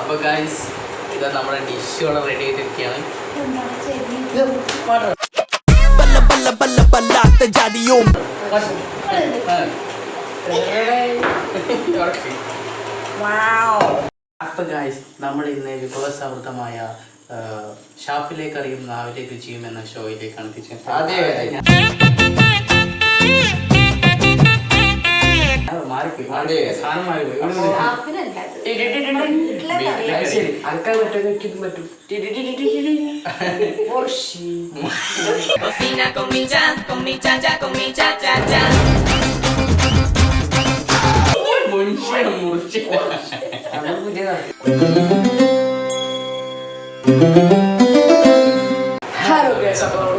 അപ്പോൾ ഗൈസ് ഇതാ നമ്മുടെ ഡിഷ് ഇവിടെ റെഡി ആയിട്ടിരിക്കുകയാണ്. അപ്പോൾ ഗൈസ് നമ്മൾ ഇന്ന് വിഭവസമൃദ്ധമായ ഷാപ്പിലേക്ക് അറിയും നാവിലേക്ക് രുചിയും എന്ന ഷോയിലേക്കാണ്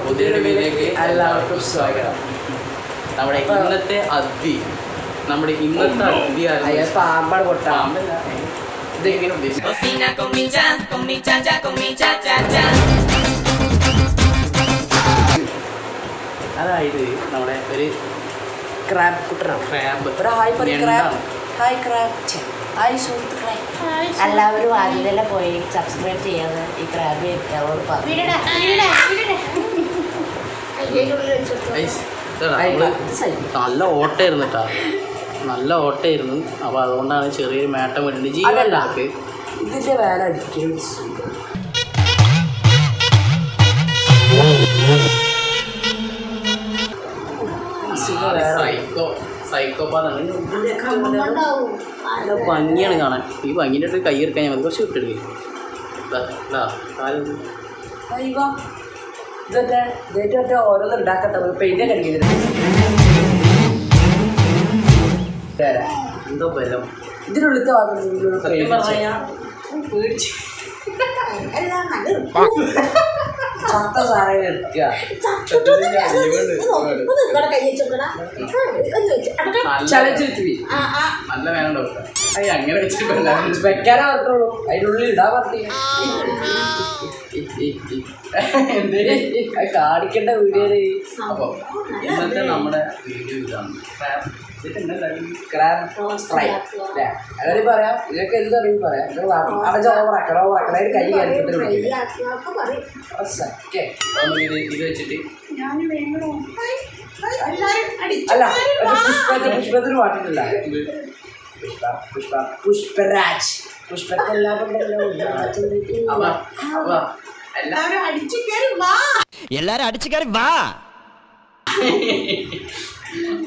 പുതിയൊരു വീഡിയോയിലേക്ക് എല്ലാവർക്കും സ്വാഗതം. നമ്മുടെ ഇന്നത്തെ അതിഥി പാമ്പാട് കൊട്ടാമ്പല്ല ഇതെങ്ങനെ ഉദ്ദേശിക്കും. അതായത് നമ്മുടെ ഒരു ക്രാബ് കുട്ടനാണ്. ഹായ് സുഹൃത്തുക്കളെ, എല്ലാവരും ആദ്യം തന്നെ പോയി സബ്സ്ക്രൈബ് ചെയ്യാതെ ഈ ക്രാബ് ഞങ്ങളോട് പറഞ്ഞു. നല്ല ഓട്ടമായിരുന്നു കേട്ടോ, നല്ല ഓട്ടമായിരുന്നു. അപ്പോൾ അതുകൊണ്ടാണ് ചെറിയൊരു മേട്ടം വരുന്നത്. ജീവനക്ക് ഇതിൻ്റെ വേറെ അടിക്കും. സൈക്കോപ്പാതാണ്. നല്ല ഭംഗിയാണ് കാണാൻ. ഈ ഭംഗിൻ്റെ അടുത്ത് കൈ എടുക്കാൻ ഞാൻ കുറച്ച് വിട്ടെടുക്കും. ഓരോന്നും ഉണ്ടാക്കട്ടെ. പെയിന്റ് കടിക്കുന്നില്ല. എന്തോ ബലം ഇതിനുള്ളിൽ സത്യം പറഞ്ഞാൽ പേടിച്ച് ചത്ത സാധനം എടുക്കുക. നല്ല വേണോ അങ്ങനെ വെച്ചിട്ട് വെക്കാനേ പറഞ്ഞോളൂ. അതിനുള്ളിൽ ഇടാൻ പറഞ്ഞു. കാണിക്കേണ്ട വീഡിയോ. അപ്പോൾ ഇന്നത്തെ നമ്മുടെ വീഡിയോ ഇതാണ്. ക്രാബ് ഫ്രൈ അല്ലേ? അങ്ങനെ പറയാം. ഇതൊക്കെ എന്തറിയും പറയാം. ഓവറാക്കണം കൈ കാണിച്ചിട്ട് ഇത് വെച്ചിട്ട് അല്ല പുഷ്പത്തിന് പാട്ടിട്ടില്ല. പുഷ്പരാജ് പുഷ്പക്കെല്ലാവരും എല്ലാരും അടിച്ചു കയറി വാ.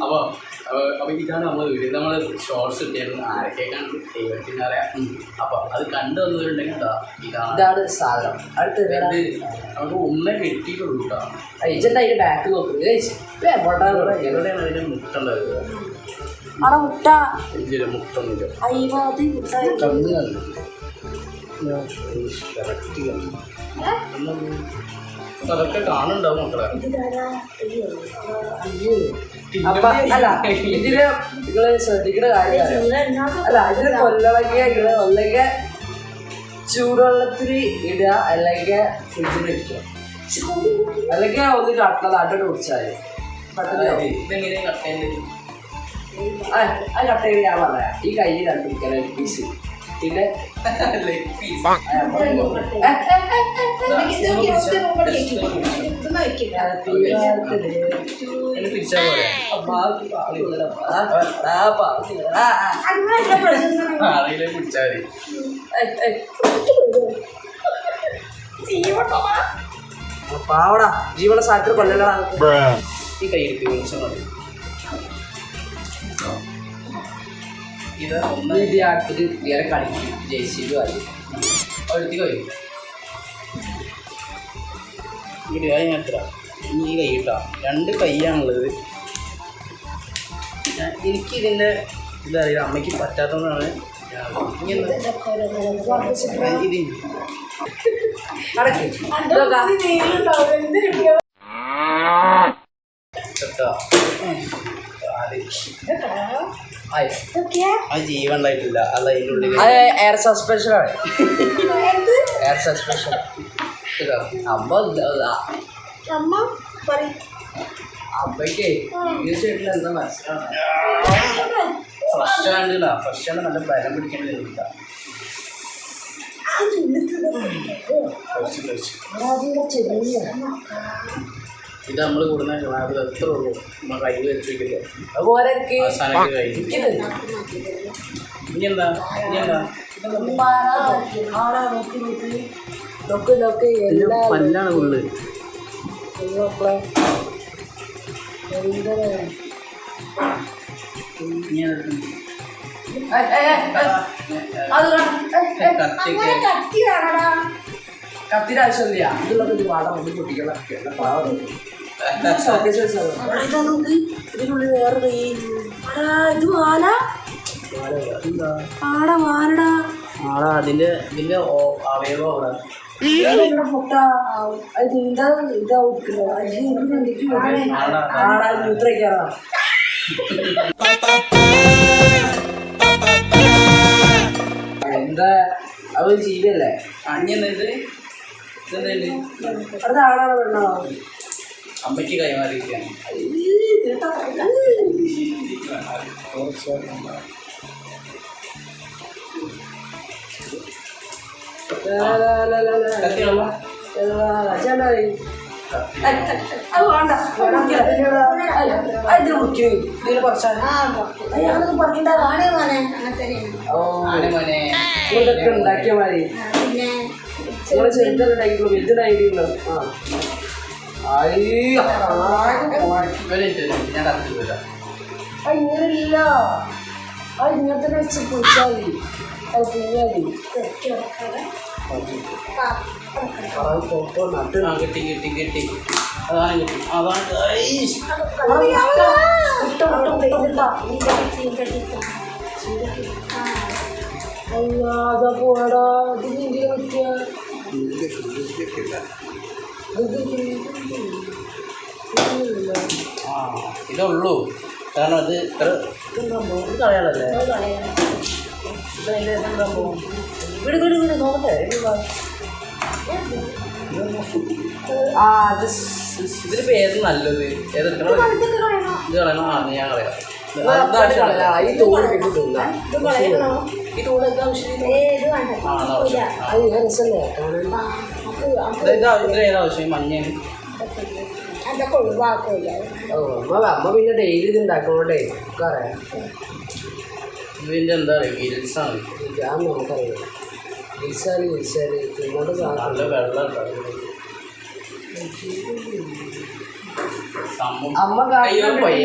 അപ്പോൾ ഇതാണ് നമ്മൾ വീഡിയോ. നമ്മൾ ഷോർട്സ് ഇട്ടായിരുന്നു. ആരൊക്കെയാണ് ദൈവത്തിന് അറിയാം. അപ്പോൾ അത് കണ്ടു വന്നവരുണ്ടെങ്കിൽ ഇതാണ് സാധനം. അടുത്ത് നമുക്ക് ഒന്നേ കെട്ടിയിട്ടുള്ളൂ കേട്ടോ. ഏജന്റ് അതിന്റെ ബാക്ക് നോക്കുന്നത് എവിടെയാണ് അതിൻ്റെ മുട്ട ഉണ്ടാവുക? അവിടെ മുട്ട ഇല്ല, മുട്ടൊന്നുമില്ല. അതൊക്കെ കാണുന്നുണ്ടാവും മക്കളെ. അല്ല ഇതില് നിങ്ങള് ശ്രദ്ധിക്കുന്ന കാര്യം അല്ല, ഇതില് കൊല്ലളങ്ങിയ ഒല്ലെങ്കിൽ ചൂടുവെള്ളത്തിൽ ഇടുക, അല്ലെങ്കിൽ ഫ്രിഡ്ജിൽ വെക്കുക, അല്ലെങ്കിൽ ഒന്ന് കട്ടലാട്ടോട്ട് കുടിച്ചാൽ ഇതെങ്ങനെ കട്ട് ചെയ്യാൻ അത് കട്ട് ചെയ്ത് ഞാൻ പറയാം. ഈ കയ്യിൽ കണ്ടിരിക്കാൻ പീസ് പിന്നെ പാവടാ ജീവന സാധനത്തിൽ കൊല്ലല്ലടാ. ഈ കൈ എടുത്ത് വിളിച്ചാൽ മതി. ഇത് അടുത്തിട്ട് വേറെ കളിക്കും. ജയിച്ചിട്ട് കളി അടുത്ത് കഴിയും. എത്ര ഇനി ഈ കൈ കിട്ടാ. രണ്ട് കൈയാണുള്ളത്. എനിക്കിതിൻ്റെ ഇതറിയാം. അമ്മയ്ക്ക് പറ്റാത്തതുകൊണ്ടാണ് ജീവൻ ഉണ്ടായിട്ടില്ല. അത് അതിൻ്റെ ഉള്ളിൽ എയർ സസ്പെൻഷൻ ആണ്. എയർ സസ്പെൻഷൻ അമ്മയ്ക്ക് വീട്ടിൽ എന്താ മനസ്സിലാണ്. ഫ്രഷ് ആണ്, ഫ്രഷ് ആണ്. നല്ല ബലം പിടിക്കേണ്ടി വരില്ല. ഇത് നമ്മൾ കൂടുന്ന ക്ലാബിൽ എത്ര ഉള്ളൂ നമ്മൾ കയ്യിൽ വെച്ച് വെക്കില്ലേ അതുപോലെ അവസാനം കഴിഞ്ഞു ഇനി എന്താ പല്ലാണ് ഉള്ളു കത്തിയുടെ ആവശ്യമില്ല ഇതിലൊക്കെ ഒരു പാടം കൊണ്ട് പൊട്ടിക്കണം ഇതിനുള്ളിൽ വേറെ ഇത് വാല ആടാ വാലടാ ആടാ ഇതിന്റെ അവയവം അവിടെ മുട്ട അത് ഇതാ ആടാ മൂത്രയ്ക്കാറാ എന്താ അവര് ജീവിയല്ലേ അഞ്ഞെന്നിട്ട് അടുത്ത ആടാണ് പെണ്ണോ അമ്മയ്ക്ക് കൈമാറിയിരിക്കുകയാണ് അത് വേണ്ട ഇതിന് മുറിക്കും ഇതിന് കുറച്ചാണ് ഞാനൊന്നും പറക്കണ്ട ഇതൊക്കെ ഉണ്ടാക്കിയ മാതിരി നിങ്ങൾ ചെറുതൊക്കെ ഉണ്ടാക്കിയിട്ടുള്ളൂ വലുതുണ്ടാക്കിയിട്ടുള്ളൂ ഇങ്ങനെയില്ല അത് ഇങ്ങനത്തെ വെച്ച് പൊളിച്ചാൽ മതി അത് പിഴിഞ്ഞാൽ മതി കിട്ടി അതാണ് കിട്ടി അതാണ് അതാ പോടാ ഇതിന് ഇന്ത്യ പറ്റിയ ഇതുള്ളൂ കാരണം അത് ഇത്ര കളയാളല്ലേ വീട് നോക്കട്ടെ ആ അത് ഇതിന് പേര് നല്ലത് ഏതെടുക്കണം ഇത് കളയണോ ആ ഞാൻ കളയാം ഈ തോട് കിട്ടില്ല ഈ തോടൊക്കെ അത് രസമല്ലേ ഏതാവശ്യം മഞ്ഞേന് അമ്മ പിന്നെ ഡെയിലി ഇത് ഉണ്ടാക്കണോണ്ടേ അറിയാം ഇതിൻ്റെ എന്താ പറയുക ഗിൽസാണ് ഞാൻ നമുക്കറിയാം ഗിൽസാല് തിന്നോട്ട് നല്ല വെള്ളം അമ്മ പോയി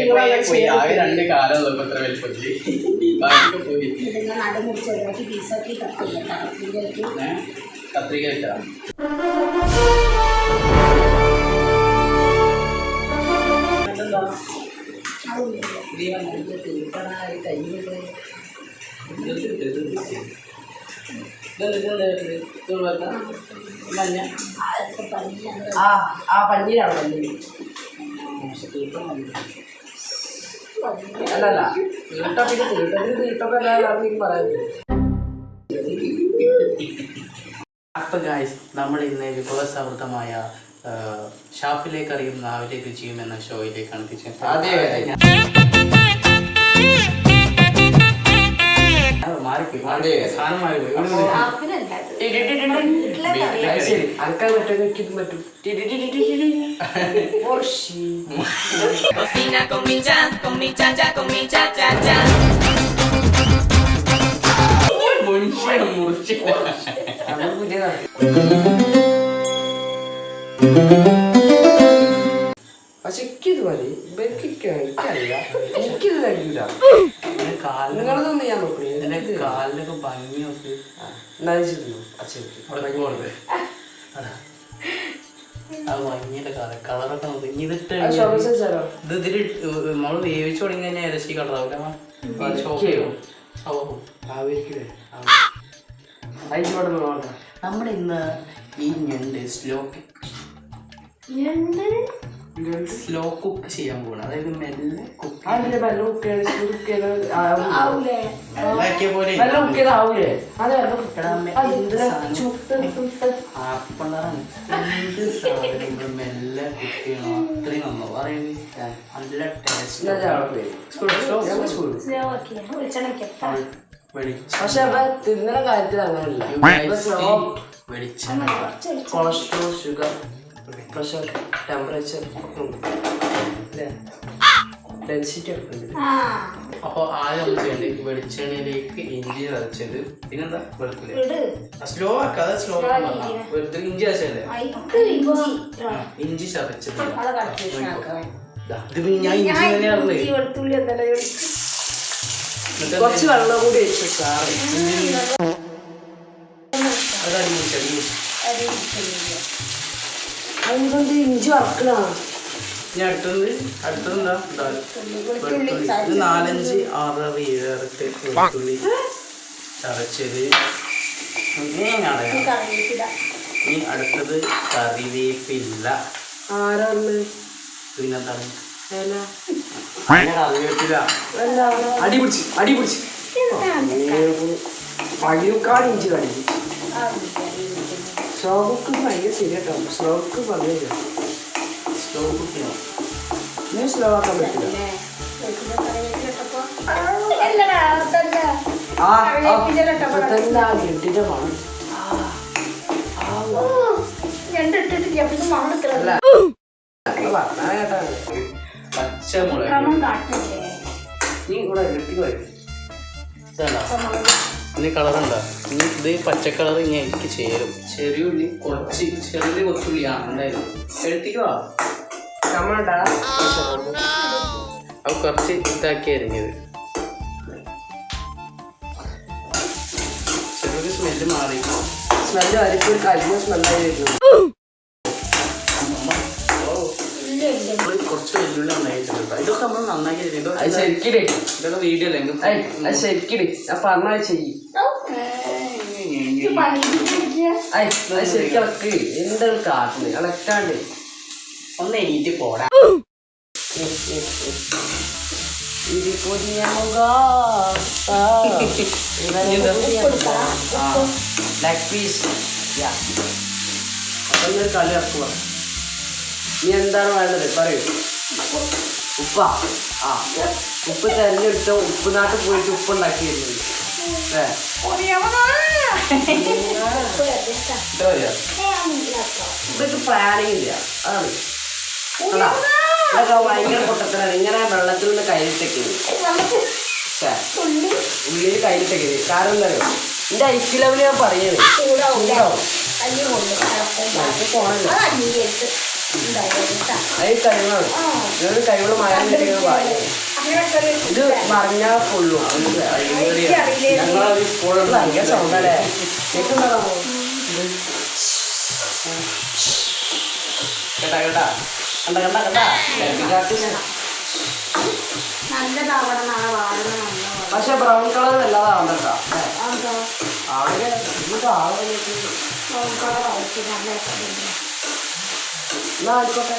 ആകെ 2 കാലം ഉള്ളപ്പോൾ എത്ര വലിപ്പത്തിൽ ബാക്കി പോയി കത്രിക വെച്ചാൽ മഞ്ഞ ആ പഞ്ഞീരാണ് പഞ്ഞീര് അല്ലല്ല തീട്ടൊക്കെ എല്ലാവരും പറയുന്നത്. അപ്പം ഗായ്സ് നമ്മൾ ഇന്ന് വിഭവസമൃദ്ധമായ ഷാപ്പിലേക്ക് അറിയും നാവിലേക്ക് രുചിയും എന്ന ഷോയിലേക്കാണ് മാറിപ്പോയി സാധനം മാറിപ്പോയി അനക്കാൻ പറ്റും പറ്റും Cocina con mi cha, con mi cha cha, con mi cha cha cha. പക്ഷെ എനിക്കിത് മതി എനിക്കറിയില്ല എനിക്കിത് കഴിയില്ല നിങ്ങളതൊന്നും ഞാൻ നോക്കണേ കാലിലൊക്കെ ഭംഗി നോക്കി നയിച്ചിരുന്നു അച്ഛനക്ക് അത് ഭംഗിയുടെ കളറൊക്കെ നോക്കി ഇതിട്ട് ചോദിച്ചാലോ ഇത് ഇതിൽ നമ്മള് വേവിച്ചു തുടങ്ങി തന്നെ ഇരച്ചി കളറാവില്ല നമ്മുടെ ഇന്ന് ഈ ഞണ്ട് സ്ലോ കുക്ക് ചെയ്യാൻ പോകണം അതായത് മെല്ലെ കുക്ക് മെല്ലെ കുക്ക് ചെയ്യണം അത്രയും നന്നോ പറയുന്നത് നല്ല ടേസ്റ്റ് പക്ഷെ അപ്പൊ തിന്നുന്ന കാര്യത്തിൽ അങ്ങനെയല്ല. വെളിച്ചെണ്ണ കൊളസ്ട്രോൾ, ഷുഗർ, പ്രഷർ, ടെമ്പറേച്ചർ ഒക്കെ ഉണ്ട് അല്ലേ? ഡെൻസിറ്റി ഒക്കെ ഉണ്ട്. അപ്പോൾ ആദ്യം ചെയ്യേണ്ടത് വെളിച്ചെണ്ണയിലേക്ക് ഇഞ്ചി ചതച്ചത്, പിന്നെന്താ വെളുത്തുള്ളി സ്ലോ ആക്കാതെ സ്ലോ വെളുത്തുള്ളി ഇഞ്ചി ചതച്ചല്ലേ, ഇഞ്ചി ചതച്ചത്. ഇത് ഞാൻ ഇഞ്ചി തന്നെയാണ്. കുറച്ച് വെള്ളം കൂടി വെച്ചു സാറ്. അതുകൊണ്ട് ഇഞ്ചി വറക്കലാണ്. ഇനി അടുത്തതെന്താ 4-5 6 7 വെളുത്തുള്ളി ചതച്ചത്. ഇനി അടുത്തത് കറിവേപ്പില. ആരാണ് പിന്നെന്താണ് കറിവേപ്പില? അടി പിടിച്ച് പടിയക്കാട് ഇഞ്ചി കടിച്ചു. സ്ലോക്ക് ഭയങ്കര ശരിയാട്ടോ. സ്ലോക്ക് പറഞ്ഞു നീ സ്ലോ ആക്കാൻ പറ്റില്ല. ഗഡിന്റെ മണം പച്ചമുളക്. നീ ഇവിടെ ഇനി കളറുണ്ടോ? ഇനി ഇത് പച്ചക്കളർ ഇനി എനിക്ക് ചേരും. ചെറിയുള്ളി കുറച്ച്, ചെറിയ കൊച്ചുള്ളി. എന്തായാലും എടുത്തിക്കുവാ. അത് കുറച്ച് ഇതാക്കി അരിഞ്ഞത്. ചെറിയൊരു സ്മെല്ല് മാറി. സ്മെല്ല് അരിപ്പ് കരിഞ്ഞ സ്മെല്ലായി വരുന്നു. കുറച്ച് വെല്ലുള്ളി നന്നായിട്ടുണ്ട്. ഇതൊക്കെ നമ്മൾ നന്നാക്കി ശരിക്കിടേ. ഇതൊക്കെ വീഡിയോ അല്ലെങ്കിൽ ശരിക്കിടേ. ഞാൻ പറഞ്ഞ ചെയ്യും. ശരിക്കിളക്ക് എന്താണ് കാട്ടുന്നത്? ഇളക്കാണ്ട് ഒന്ന് എണീറ്റ് പോടാ. ഇത് പുതിയ ലെഗ് പീസ്. അതൊന്ന് കളി ഇറക്കുക. നീ എന്താണ് വേണ്ടത് പറയൂ. ഉപ്പാ? ആ, ഉപ്പ് തെരഞ്ഞെടുത്ത ഉപ്പ് നാട്ടിൽ പോയിട്ട് ഉപ്പ് ഉണ്ടാക്കിയിരുന്നു അല്ലേ? ഇതൊക്കെ പ്ലാനിങ് ഇല്ല. അതാണ് ഇതൊക്കെ ഭയങ്കര പൊട്ടത്തരാണ്. ഇങ്ങനെ വെള്ളത്തിൽ നിന്ന് കയ്യിലിട്ടേക്കുന്നത്, ഉള്ളിൽ കയ്യിലിട്ടേക്കുന്നത്. കാരണം എന്താ പറയുക, എന്റെ ഐക്യ ലെവല് ഞാൻ പറയുന്നത് പോണല്ലോ. അത് കഴിവാണ്. ഇതൊരു കഴിവുള്ള മരം ഇത് പറഞ്ഞാൽ കൊള്ളു. ഭയങ്കര സൗണ്ടല്ലേ കേട്ടുണ്ടാകാമോ? കേട്ടാ കണ്ട പക്ഷെ ബ്രൗൺ കളർ വല്ലാതാവണ്ട കേട്ടോ. എന്നാ ആയിക്കോട്ടെ.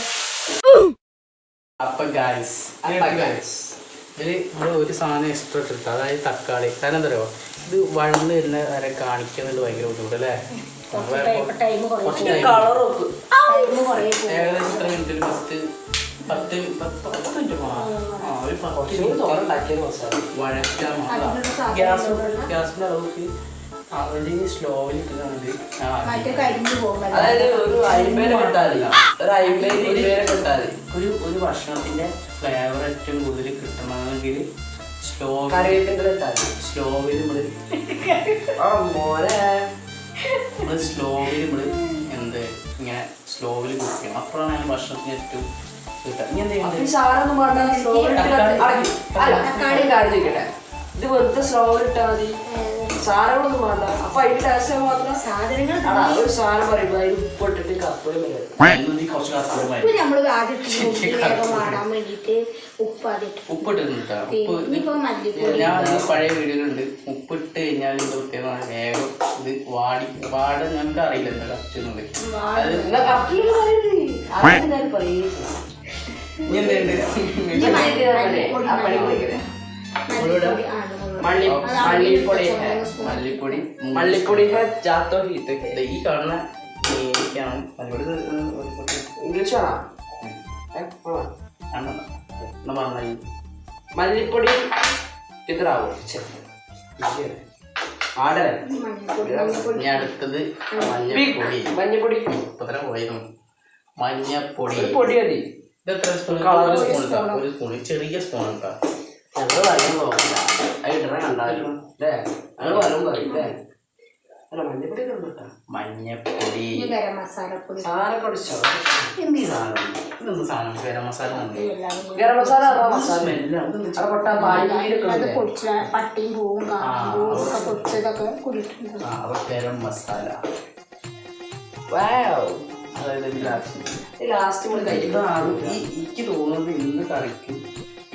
അപ്പൊ ഗായ്സ് ഇതിൽ നമ്മൾ ഒരു സാധനം എക്സ്ട്രാ ഇട്ടിട്ട്, അതായത് തക്കാളി. കാരണം എന്താ പറയുക, ഇത് വഴന്ന് വരുന്ന വരെ കാണിക്കുന്നുണ്ട്. ഭയങ്കര ബുദ്ധിമുട്ട് അല്ലേ? ഏകദേശം ഇത്ര മിനിറ്റിൽ 10 മിനിറ്റ് വഴറ്റാൻ. ഗ്യാസിൻ്റെ അളവുക്ക് അവിടെ സ്ലോവിൽ ഇട്ടുന്നത്. അതായത് ഒരു 50 കിട്ടാതെ, ഒരു 50 കിട്ടാതെ ഒരു ഭക്ഷണത്തിന്റെ ഫ്ലേവർ ഏറ്റവും കൂടുതൽ കിട്ടണമെങ്കിൽ സ്ലോവിൽ നമ്മൾ എന്ത് ഇങ്ങനെ സ്ലോവിൽ കുക്ക് ചെയ്യണം. അപ്പോഴാണ് ഞാൻ ഭക്ഷണത്തിന് ഏറ്റവും കിട്ടുക. ഇനി എന്ത് ഇത് വെറുതെ സ്ലോവിൽ ഇട്ടാൽ മതി. സാധനങ്ങളൊന്നും വേണ്ട. അപ്പൊ അതിന്റെ ടേസ്റ്റ് മാത്രം സാധനങ്ങൾ. ഒരു സാധനം പറയുമ്പോ അതിൽ ഉപ്പിട്ടിട്ട് കപ്പലും ഉപ്പിട്ടിരുന്നിട്ടാ. ഞാൻ പഴയ വീഡിയോയിലുണ്ട്. ഉപ്പിട്ട് കഴിഞ്ഞാൽ ഇത് പ്രത്യേകമാണ്. വേഗം ഇത് വാട ഞങ്ങൾക്ക് അറിയില്ല എന്താ കറച്ചുന്നുണ്ട്. മല്ലിപ്പൊടി ഈ കാണുന്ന ഇംഗ്ലീഷാണോ? മല്ലിപ്പൊടി ഇതാവും. ആടല്ലേ ഇനി അടുത്തത് മഞ്ഞപ്പൊടി ഇപ്പത്തന്നെ പോയിരുന്നു. മഞ്ഞപ്പൊടി പൊടി മതി. ഇത് എത്ര സ്പൂൺ? ഒരു സ്പൂൺ, ചെറിയ സ്പൂൺ കേട്ടോ. ഞങ്ങൾ വരം നോക്കില്ല അത് ഇടണ കണ്ടാലും അല്ലേ ഞങ്ങൾ വരം പറയും അല്ലേ. അല്ല മഞ്ഞപ്പൊടി കണ്ടോട്ടാ. മഞ്ഞപ്പൊടി സാധനമൊക്കെ അടിച്ചോ. എന്ത് സാധനം? ഇതെന്ത് സാധനം? ഗരം മസാല ഗരം മസാല മസാല പൊട്ടാ പാലിലൊക്കെ പട്ടിയും പൂവും ഒക്കെ പൊടിച്ചതൊക്കെ കൂടിയിട്ടുണ്ട്. ഗരം മസാല. അതായത് ലാസ്റ്റ് എനിക്ക് തോന്നുന്നത് ഇന്ന് കറിക്കും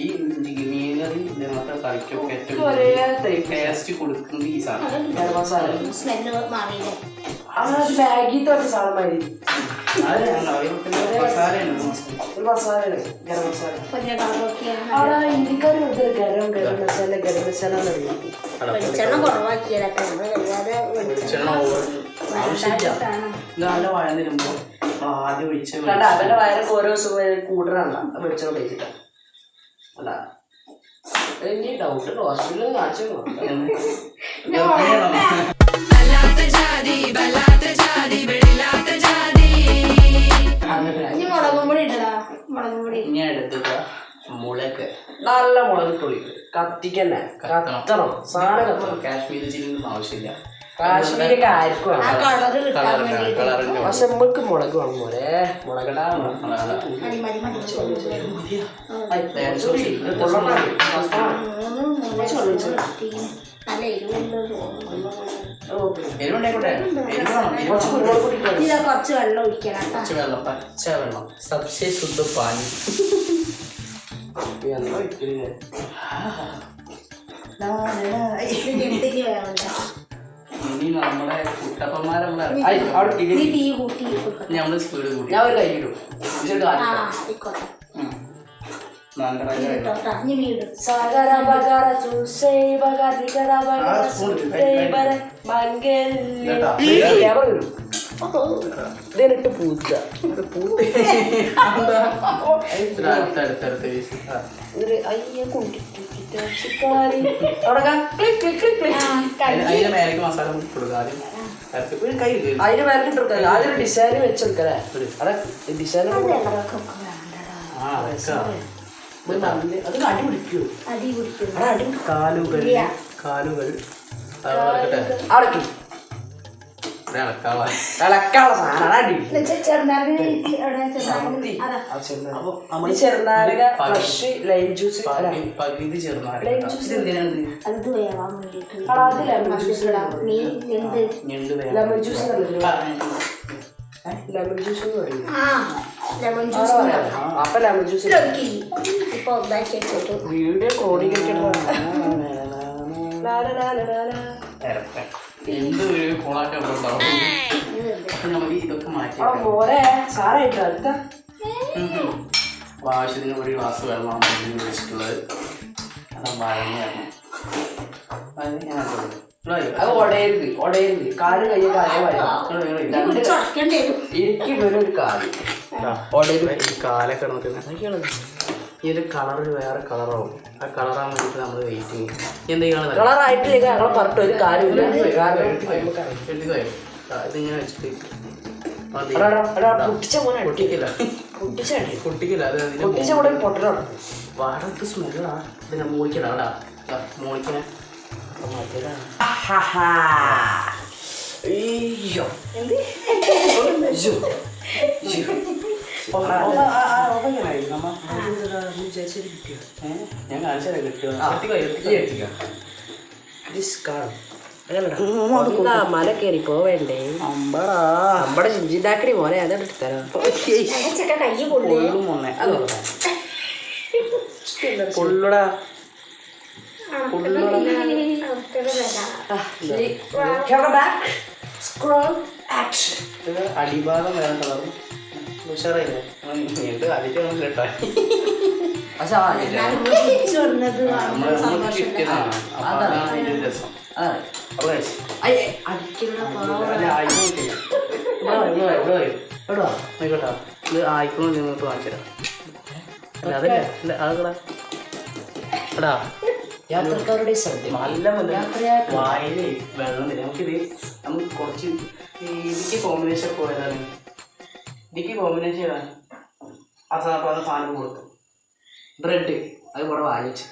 ഈ മീൻകറി ഇതിനകത്ത് കറിക്കൊക്കെ ഏറ്റവും ടേസ്റ്റ് കൊടുക്കുന്നത് ഈ സാധനം ഗരം മസാല. സ്മെല്ല് മാറിയില്ലേ? അത് ബാഗിത്തോട്ട് സാധനമായി അത് മസാലയാണ്. ഒരു മസാലയാണ് ഗരം മസാല. വലിയ കളറൊക്കെയാണ്. അവിടെ ഇന്ത്യക്കാർ ഗരം മസാല എന്നറിയാം. വെളിച്ചെണ്ണ കുറവാക്കിയതൊക്കെ വല്ലാതെ വെളിച്ചെണ്ണ ആവശ്യമില്ല. നല്ല വഴ തരുമ്പോൾ ആദ്യം ഒഴിച്ച് കണ്ട അവന്റെ വയറൊക്കെ ഓരോ ദിവസം കൂടുതലാണല്ലോ വെളിച്ചെണ്ണ കഴിച്ചിട്ടാ. അല്ല ഇനി ഡൗട്ട് ഹോസ്പിറ്റലിൽ കാണിച്ചു ഇനി മുളകും പൊടി ഇടടാ. മുളകും പൊടി ഇനി അടുത്തത് മുളക്. നല്ല മുളക് പൊടി കത്തിക്കന്നെ കത്തണം സാധനം കത്തണം. കാശ്മീരി ചില്ലിയൊന്നും ആവശ്യമില്ല. കാശ്മീരൊക്കെ ആയിരിക്കും ആ കളറ് കിട്ടാൻ വേണ്ടിയിട്ട്. പക്ഷെ നമ്മൾക്ക് മുളക് വേണം മോനെ. മുളകടാ മതി മതി മതി. നല്ല എരിവുണ്ട് തോന്നുന്നു. ഇതാ കുറച്ച് വെള്ളം ഒഴിക്കണം കേട്ടോ. പച്ച വെള്ളം സബ്സെ ശുദ്ധ പാനി. ഇതിന് വേണ്ട. ഇനി നമ്മുടെ കുട്ടപ്പന്മാരെ നീ തീ കൂട്ടി നമ്മള് സ്പീഡ് കൂട്ടി. ഞാൻ ഒരു കൈ ഇടും. ആയിക്കോട്ടെ. ഇനി വീടും ഇതിനിട്ട് പൂച്ച അതിന്റെ മേലേക്ക് മസാല കൊടുക്കുക. അതിന് മേലെ ഇട്ടെടുക്കാം. ആദ്യം ഡിസൈൻ വെച്ചെടുക്കല്ലേ. അതെ ഡിസൈൻ അത് അടി പിടിക്കൂ. അടി പിടിക്കും. അടി കാലുകൾ അടക്കി ഇളക്കാനുള്ള സാധനം അടി. ചെറുനാരക ഫ്രഷ് ലൈം ജ്യൂസ് പകുതി ചെറുനാരക. ലൈം ജ്യൂസ് എന്തിനാണ്? അത് വേവാൻ വേണ്ടിട്ട്. അത് lemon juice lemon juice lemon juice എന്ന് പറയും. ലെമൺ ജ്യൂസ് അപ്പൊ ലെമൺ ജ്യൂസ് ഇപ്പൊ ഉണ്ടാക്കി വെച്ചിട്ട് വീഡിയോ കോഡിങ്ങിട്ട് എന്തൊരു കോളാക്കം ഉണ്ടാവും. നമുക്ക് ഇതൊക്കെ മാറ്റി മോനെ സാറായിട്ട് അടുത്ത ആവശ്യത്തിന് ഒരു ഗ്ലാസ് വെള്ളമാണ് വെച്ചിട്ടുള്ളത്. അത് വഴങ്ങാണ്. അത് ഒടയരുത് കാല് കയ്യ എനിക്ക് ഒരു കാല് കാലൊക്കെ നോക്കുന്നത്. ഈ ഒരു കളറ് വേറെ കളറാവും. ആ കളറാൻ വേണ്ടിയിട്ട് നമ്മൾ വെയിറ്റ് ചെയ്യും. എന്തെങ്കിലും കളറായിട്ടില്ല ഞങ്ങൾ പറഞ്ഞിട്ട് ഒരു കാര്യമില്ല. ഇതിങ്ങനെ വെച്ചിട്ട് പൊട്ടിക്കില്ല. അത് വാടക സ്മെല്ലാ. ഇതിനെ മൂളിക്കണം. അവിടെ മൂളിക്കണേ ഞാൻ കാണിച്ചാൽ കിട്ടുക. മല കയറി പോവേണ്ടേ നമ്മുടെ ചിഞ്ചിതാക്കടി മോനെ അതെടുത്തരാ. കൈ പൊള്ളുടാ. അടിഭാഗം വേറെ കളറും ഉഷാറായില്ലേ? എന്ത് അതിന്റെ കേട്ടോ. രസം ആയിക്കോട്ടെ. ഇത് ആയിക്കോളൂ. നിങ്ങൾക്ക് കാണിച്ചു തരാം. അതല്ലേ അതാ എടാ യാത്രക്കാരുടെ ശ്രദ്ധ നല്ല വായില് വെള്ളം വരും. നമുക്ക് കുറച്ച് ഇതിക്ക് കോമ്പിനേഷൻ പോയതാണ്. ഇതിക്ക് കോമ്പിനേഷൻ ചെയ്താൽ ആ സാധനം കൊടുത്തു. ബ്രെഡ് അത് കൂടെ വാങ്ങിച്ചു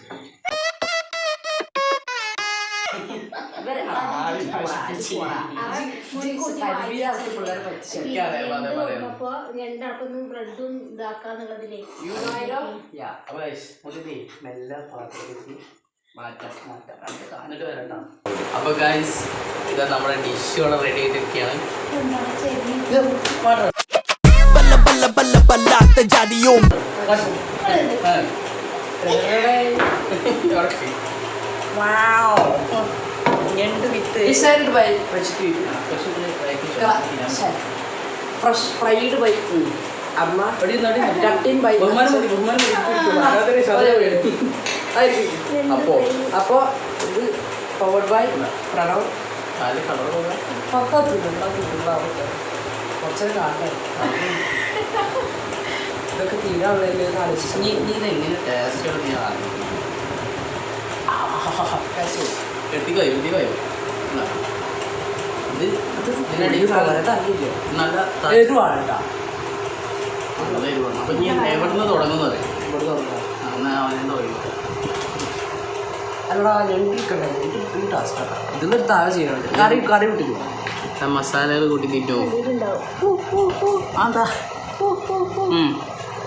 രണ്ടാൾക്കൊന്നും ബ്രെഡും ഇതാക്കാന്നുള്ളതിലേ മെല്ലെ പാത്രത്തിൽ മാറ്റാം. എന്നിട്ട് വരട്ടോ. അപ്പോൾ ഗൈസ് ഇതാ നമ്മുടെ ഡിഷോടെ റെഡി ആയിട്ടിരിക്കുകയാണ്. ഫ്രഷ് ഫ്രൈഡ് ബൈ അമ്മ കട്ടിൻ ബൈ അപ്പോ ഇത് പവർഡ് ബൈ പ്രണവ് കുറച്ചൊരു കാട്ടായി ഇതൊക്കെ തീരാവുള്ളതല്ലേ എന്ന് ആലോചിച്ചു. നീ ഇതെങ്ങനെ ടേസ്റ്റ് എത്തിക്കോ ഇത് നല്ല എരിവാണ് കേട്ടോ. നല്ല എരിവാണ്. അപ്പം നീ എവിടുന്ന് തുടങ്ങുന്നത് ഇവിടെ തുറന്നു എന്നാൽ അവനെന്താ ഒഴിവാ. അല്ലടാ ഞണ്ടിരിക്കണ്ട ഞണ്ടി ടാസ്ക്കാണ്. ഇതിൽ താഴെ ചെയ്യണം. കറി വിട്ടില്ല മസാലകൾ കൂട്ടി തിന്നോ അതാ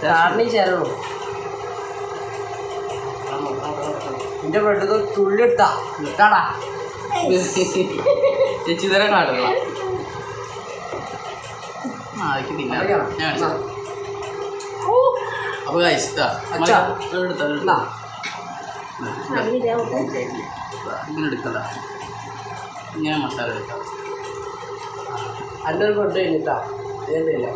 കാരണേ ചേരുള്ളൂ. എന്റെ ബ്രെഡ് തുള്ളി ഇട്ടാടാ ചേച്ചി തരാൻ കാട്ടല്ലോ. അതൊക്കെ തിന്നാം. ഞാൻ അപ്പോൾ കഴിച്ചിട്ടാ ഇങ്ങനെ എടുക്കണ്ട. ഇങ്ങനെ മസാല എടുക്കാം. എൻ്റെ ഒരു ബ്രെഡ് കഴിഞ്ഞിട്ടാ ഏതില്ല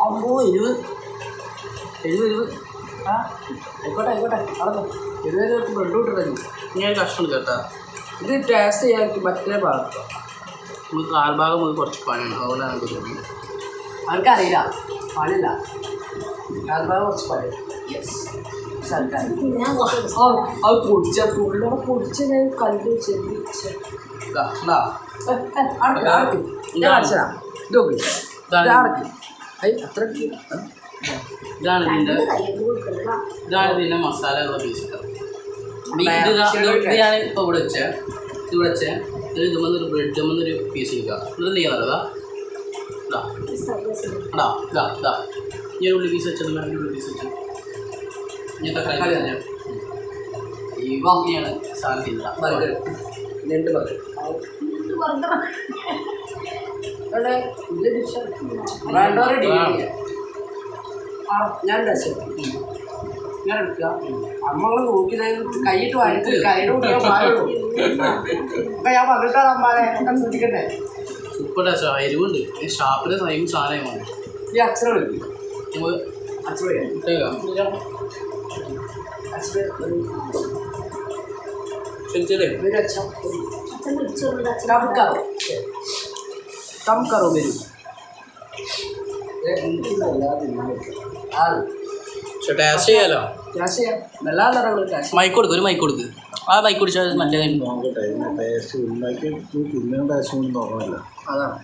അമ്പോ 20 ആ ആയിക്കോട്ടെ അളന്നു 20 ബ്രെഡ് വിട്ടിട്ടുണ്ടെങ്കിൽ ഞാൻ കഷ്ണം കേട്ടാ. ഇത് ടേസ്റ്റ് ചെയ്യാൻ മറ്റേ ഭാഗത്ത് നമുക്ക് കാൽഭാഗം നമുക്ക് കുറച്ച് പണിയുണ്ട്. അതുപോലെ നമുക്ക് തോന്നി ആൾക്കറിയില്ല പണിയില്ല കാൽഭാഗം കുറച്ച് പണി. യെസ് അത് പൊടിച്ച ഫുള്ളോടെ പൊടിച്ച് ഞാൻ കണ്ടു ചെല്ലി അത്ര ഇതാണ് ഇതിൻ്റെ മസാല ഉള്ള പീസ്. ഇത് ഞാൻ ഇപ്പോൾ ഇവിടെ വെച്ചത് ഇതുമെന്നൊരു ബ്രെഡ് ഒരു പീസ് എടുക്കുക. ഇത് ചെയ്യാറുള്ളതാ ഞാൻ ഉള്ളി പീസ് വെച്ചത് ഉള്ളി പീസ് വെച്ചത് ഞാൻ തക്കാളി ഇവയാണ് സാധനം തിന്നുക. ബർഗർ രണ്ട് ബർഗർ ഞാൻ ഞാൻ എടുക്കുക. അമ്മകൾ നോക്കിയതായത് കൈയിട്ട് വഴക്ക് കൈയുടെ കൂട്ടിയാൽ പാടുള്ളൂ. അപ്പം ഞാൻ പറഞ്ഞിട്ടാണ് അമ്മാരെ ഒക്കെ ശ്രദ്ധിക്കട്ടെ. Super taste. എരിവുണ്ട്. ഷാപ്പിലെ സെയിം സാധനമാണ്. ഈ അച്ഛനെ വിളിക്കും. നമുക്ക് അച്ഛൻ ഇട്ടേക്കാം. ക്ഷണിച്ചല്ലേ कम करो मेरी ടേസ്റ്റ് ചെയ്യാലോ. മൈക്ക് കൊടുക്കും. ഒരു മൈക്ക് കൊടുക്ക്. ആ മൈക്ക് കുടിച്ചാൽ മറ്റേ അതാണ്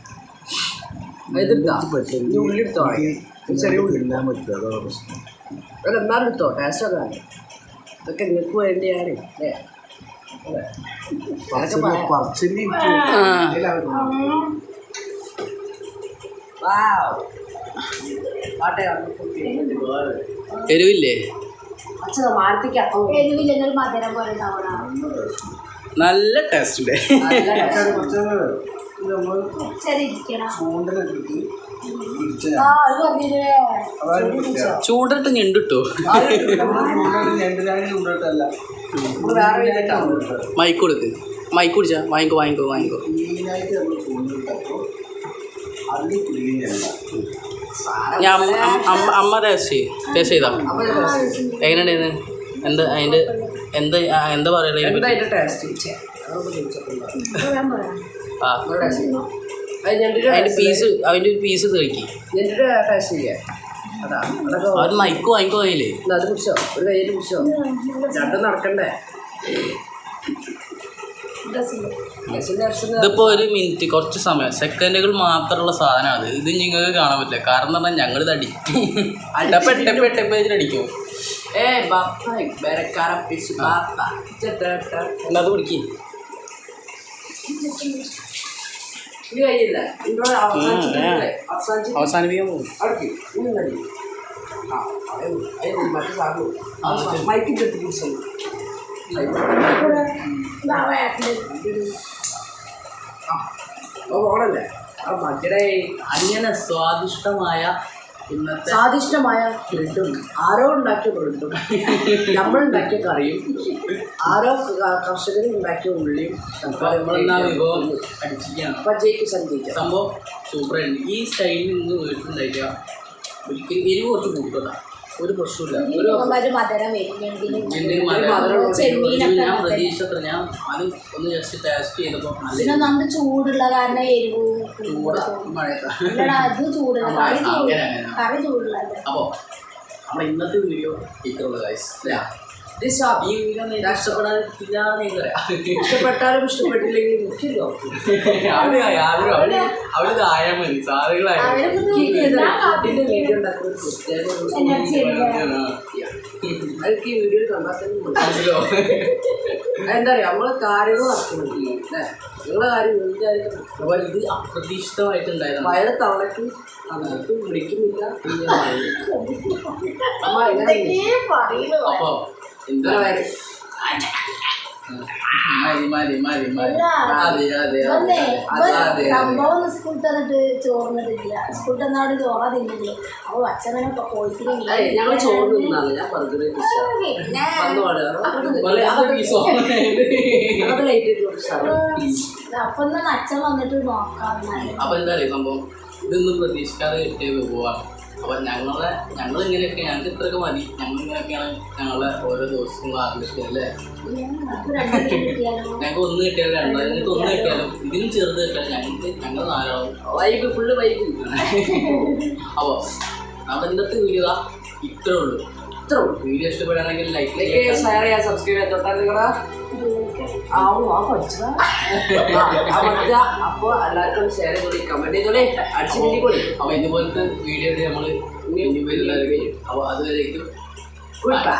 ഉള്ളിയെടുത്തോ ചെറിയ ഉള്ളി അല്ല എന്നാലും എടുത്തോ ടേസ്റ്റ് അതാണ്. ഇതൊക്കെ നിങ്ങൾക്ക് വേണ്ടിയാണ് അല്ലേ എരിവില്ലേ? നല്ല ടേസ്റ്റ് ഉണ്ട്. ചൂടിട്ട് ഞണ്ടിട്ടോ. മൈക്ക് കൊടുക്ക്. മൈക്ക് കുടിച്ചാ വാങ്ങിക്കോ. ഞാൻ അമ്മ ടേസ്റ്റ് ചെയ്താ എങ്ങനെയുണ്ടായിരുന്നു? എന്താ പറയുക? അതിൻ്റെ പീസ് കഴിക്കും. അതാ അതൊക്കെ അവർ മൈക്ക് വാങ്ങിക്കോ കയ്യില്. അത് കുടിച്ചോ, ഒരു കയ്യിൽ കുടിച്ചോ, രണ്ടും നടക്കണ്ടേ. ഇതിപ്പോ ഒരു മിനിറ്റ് കുറച്ച് സമയം സെക്കൻഡുകൾ മാത്രമുള്ള സാധനമാണ് ഇത് നിങ്ങൾക്ക് കാണാൻ പറ്റില്ല. കാരണം എന്ന് പറഞ്ഞാൽ ഞങ്ങളിത് അടിക്കും. അടിക്കും. അത് കുടിക്കും. അവസാനിപ്പിക്കാൻ പോകും. ഓണല്ലേ അങ്ങനെ സ്വാദിഷ്ടമായ ഇന്നത്തെ സ്വാദിഷ്ടമായ ബ്രെഡും ആരോ ഉണ്ടാക്കിയ ബ്രെഡും നമ്മളുണ്ടാക്കിയ കറിയും ആരോ കർഷകർ ഉണ്ടാക്കിയ ഉള്ളിയും നമ്മളെന്നാ വിഭവം അടിച്ചിരിക്കുകയാണ്. അപ്പം ജയിക്ക് സഞ്ചരിക്കാം. സംഭവം സൂപ്പറായിരുന്നു. ഈ സ്റ്റൈലിൽ നിന്ന് വീട്ടിലുണ്ടാക്കുക. ഒരിക്കലും എരിവ് കുറച്ച് കൂട്ടണ്ട, ഒരു പ്രശ്നമില്ല. ഒരു മധുരം വരുന്നെങ്കിലും ഞാൻ പ്രതീക്ഷിച്ചത്ര ഞാൻ അത് ഒന്ന് ജസ്റ്റ് ടേസ്റ്റ് ചെയ്തപ്പോൾ പിന്നെ നമുക്ക് ചൂടുള്ള കാരണം എരിവ് അത് ചൂടുള്ള കറി ചൂടുള്ള. അപ്പോൾ നമ്മുടെ ഇന്നത്തെ വീഡിയോ ഇത്രയുള്ള ഗൈസ്. ഈ വീഡിയോ ഇഷ്ടപ്പെട്ടാലും ഇഷ്ടപ്പെട്ടില്ലെങ്കിൽ അവളിത് ആയാൽ മതി. സാധനങ്ങളായാലും വീഡിയോ ഉണ്ടാക്കുന്ന ഒരു പ്രത്യേക അതൊക്കെ ഈ വീഡിയോയിൽ കണ്ടാൽ തന്നെ മനസ്സിലോ? എന്താ പറയുക, നമ്മളെ കാര്യങ്ങൾ നടക്കുന്നുണ്ട് അല്ലേ, നിങ്ങളെ കാര്യം എന്ത് കാര്യം. അപ്പോൾ ഇത് അപ്രതീക്ഷിതമായിട്ടുണ്ടായിരുന്നു. വയറ് തവണയ്ക്കും അന്നേരത്തും വിളിക്കുന്നില്ല. അപ്പോൾ എന്താ സംഭവം സ്കൂളിൽ തന്നിട്ട് ചോറിനിട്ടില്ല. സ്കൂളിൽ തന്നവിടെ ചോറാ തിന്നില്ല. അപ്പൊ അച്ഛനെ പോയിട്ട് ഞങ്ങൾ ചോറ് തിന്നാണ്. ഞാൻ ബർഗർ അപ്പൊ എന്നാ അച്ഛൻ വന്നിട്ട് നോക്കാം. അപ്പൊ എന്താ പറയുക സംഭവം, ഇതൊന്നും പ്രതീക്ഷിക്കാതെ കിട്ടിയ വിഭവമാണ്. അപ്പം ഞങ്ങളിങ്ങനെയൊക്കെ ഞങ്ങൾക്ക് ഇത്രയൊക്കെ മതി. ഞങ്ങളിങ്ങനെയൊക്കെയാണ് ഞങ്ങളുടെ ഓരോ ദിവസവും ആഘോഷിക്കുന്നത് അല്ലേ. ഞങ്ങൾക്ക് ഒന്ന് കിട്ടിയാലും രണ്ടാലും, ഞങ്ങൾക്ക് ഒന്ന് കിട്ടിയാലും ഇതിനും ചെറുത് കിട്ടിയാലും ഞങ്ങൾ നാലാവും വൈബ് ഫുള്ള് വൈബ്. അപ്പോൾ നമ്മുടെ ഇന്നത്തെ വീഡിയോ ഇത്രേ ഉള്ളൂ. വീഡിയോ ഇഷ്ടപ്പെടുകയാണെങ്കിൽ ലൈക്ക് ഷെയർ ചെയ്യാൻ സബ്സ്ക്രൈബ് ചെയ്യാൻ തൊട്ടാൽ നിങ്ങളാ പഠിച്ചതാ. അപ്പോൾ എല്ലാവർക്കും ഷെയർ ചെയ്തോളി, കമന്റ് ചെയ്തോളി, അടിച്ചു കൂടി. അപ്പോൾ ഇതുപോലത്തെ വീഡിയോ നമ്മൾ അപ്പോൾ അതുവരേക്കും ഗുഡ് ബൈ.